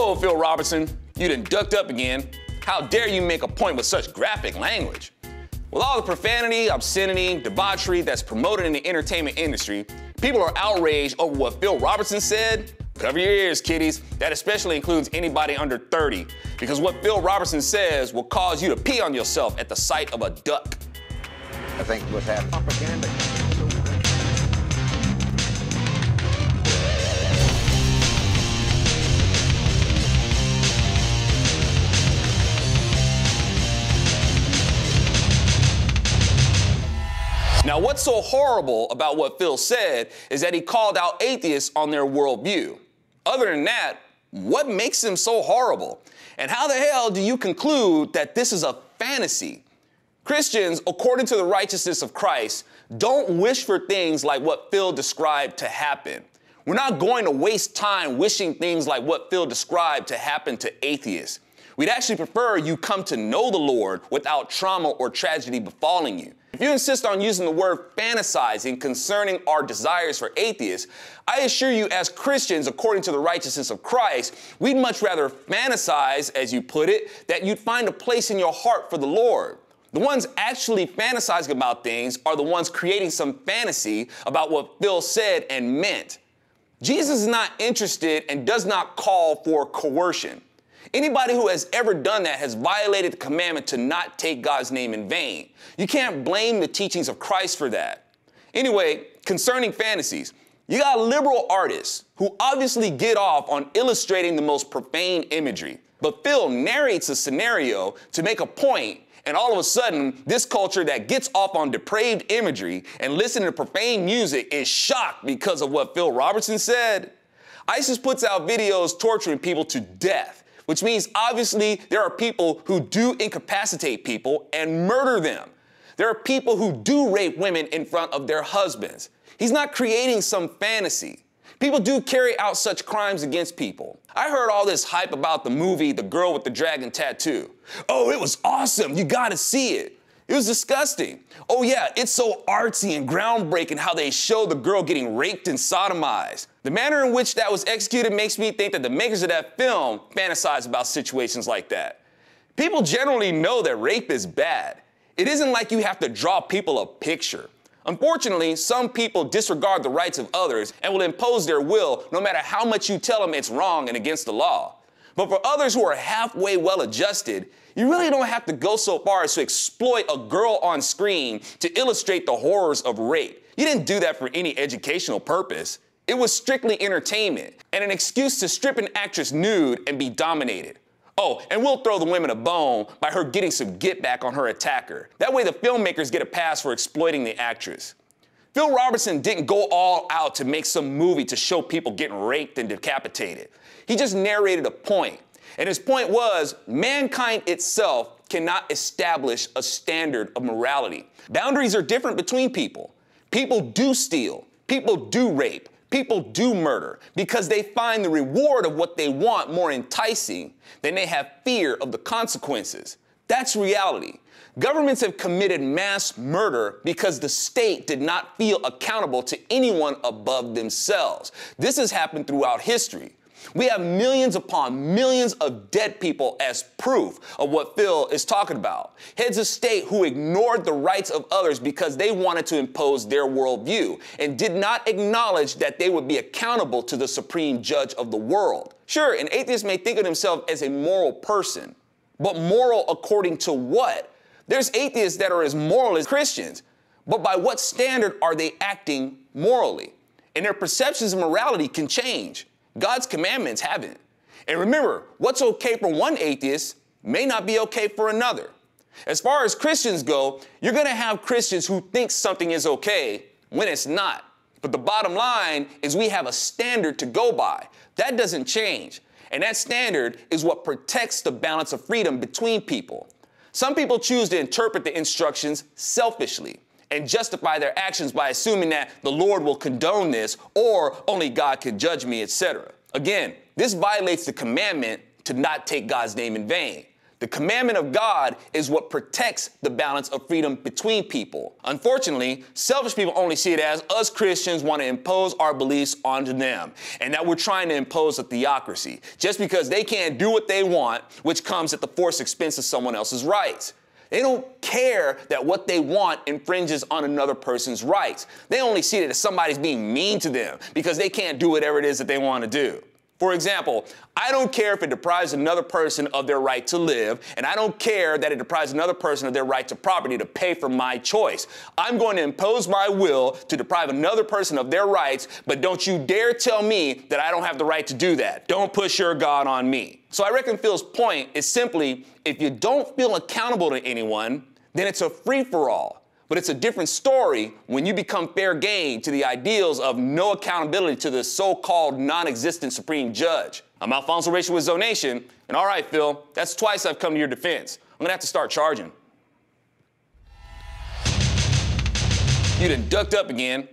Whoa, Phil Robertson, you done ducked up again. How dare you make a point with such graphic language? With all the profanity, obscenity, debauchery that's promoted in the entertainment industry, people are outraged over what Phil Robertson said. Cover your ears, kiddies. That especially includes anybody under 30, because what Phil Robertson says will cause you to pee on yourself at the sight of a duck. I think what's happening. Propaganda. Now, what's so horrible about what Phil said is that he called out atheists on their worldview. Other than that, what makes him so horrible? And how the hell do you conclude that this is a fantasy? Christians, according to the righteousness of Christ, don't wish for things like what Phil described to happen. We're not going to waste time wishing things like what Phil described to happen to atheists. We'd actually prefer you come to know the Lord without trauma or tragedy befalling you. If you insist on using the word fantasizing concerning our desires for atheists, I assure you as Christians, according to the righteousness of Christ, we'd much rather fantasize, as you put it, that you'd find a place in your heart for the Lord. The ones actually fantasizing about things are the ones creating some fantasy about what Phil said and meant. Jesus is not interested and does not call for coercion. Anybody who has ever done that has violated the commandment to not take God's name in vain. You can't blame the teachings of Christ for that. Anyway, concerning fantasies, you got liberal artists who obviously get off on illustrating the most profane imagery. But Phil narrates a scenario to make a point, and all of a sudden, this culture that gets off on depraved imagery and listening to profane music is shocked because of what Phil Robertson said. ISIS puts out videos torturing people to death, which means obviously there are people who do incapacitate people and murder them. There are people who do rape women in front of their husbands. He's not creating some fantasy. People do carry out such crimes against people. I heard all this hype about the movie The Girl with the Dragon Tattoo. Oh, it was awesome. You gotta see it. It was disgusting. Oh yeah, it's so artsy and groundbreaking how they show the girl getting raped and sodomized. The manner in which that was executed makes me think that the makers of that film fantasize about situations like that. People generally know that rape is bad. It isn't like you have to draw people a picture. Unfortunately, some people disregard the rights of others and will impose their will no matter how much you tell them it's wrong and against the law. But for others who are halfway well-adjusted, you really don't have to go so far as to exploit a girl on screen to illustrate the horrors of rape. You didn't do that for any educational purpose. It was strictly entertainment and an excuse to strip an actress nude and be dominated. Oh, and we'll throw the women a bone by her getting some get back on her attacker. That way the filmmakers get a pass for exploiting the actress. Phil Robertson didn't go all out to make some movie to show people getting raped and decapitated. He just narrated a point. And his point was, mankind itself cannot establish a standard of morality. Boundaries are different between people. People do steal. People do rape. People do murder because they find the reward of what they want more enticing than they have fear of the consequences. That's reality. Governments have committed mass murder because the state did not feel accountable to anyone above themselves. This has happened throughout history. We have millions upon millions of dead people as proof of what Phil is talking about. Heads of state who ignored the rights of others because they wanted to impose their worldview and did not acknowledge that they would be accountable to the supreme judge of the world. Sure, an atheist may think of himself as a moral person, but moral according to what? There's atheists that are as moral as Christians, but by what standard are they acting morally? And their perceptions of morality can change. God's commandments haven't. And remember, what's okay for one atheist may not be okay for another. As far as Christians go, you're going to have Christians who think something is okay when it's not. But the bottom line is we have a standard to go by. That doesn't change. And that standard is what protects the balance of freedom between people. Some people choose to interpret the instructions selfishly and justify their actions by assuming that the Lord will condone this or only God can judge me, etc. Again, this violates the commandment to not take God's name in vain. The commandment of God is what protects the balance of freedom between people. Unfortunately, selfish people only see it as us Christians want to impose our beliefs onto them, and that we're trying to impose a theocracy just because they can't do what they want, which comes at the forced expense of someone else's rights. They don't care that what they want infringes on another person's rights. They only see it as somebody's being mean to them because they can't do whatever it is that they want to do. For example, I don't care if it deprives another person of their right to live, and I don't care that it deprives another person of their right to property to pay for my choice. I'm going to impose my will to deprive another person of their rights, but don't you dare tell me that I don't have the right to do that. Don't push your God on me. So I reckon Phil's point is simply, if you don't feel accountable to anyone, then it's a free-for-all. But it's a different story when you become fair game to the ideals of no accountability to the so-called non-existent supreme judge. I'm Alfonso Rachel with ZoNation, and all right, Phil, that's twice I've come to your defense. I'm gonna have to start charging. You done ducked up again.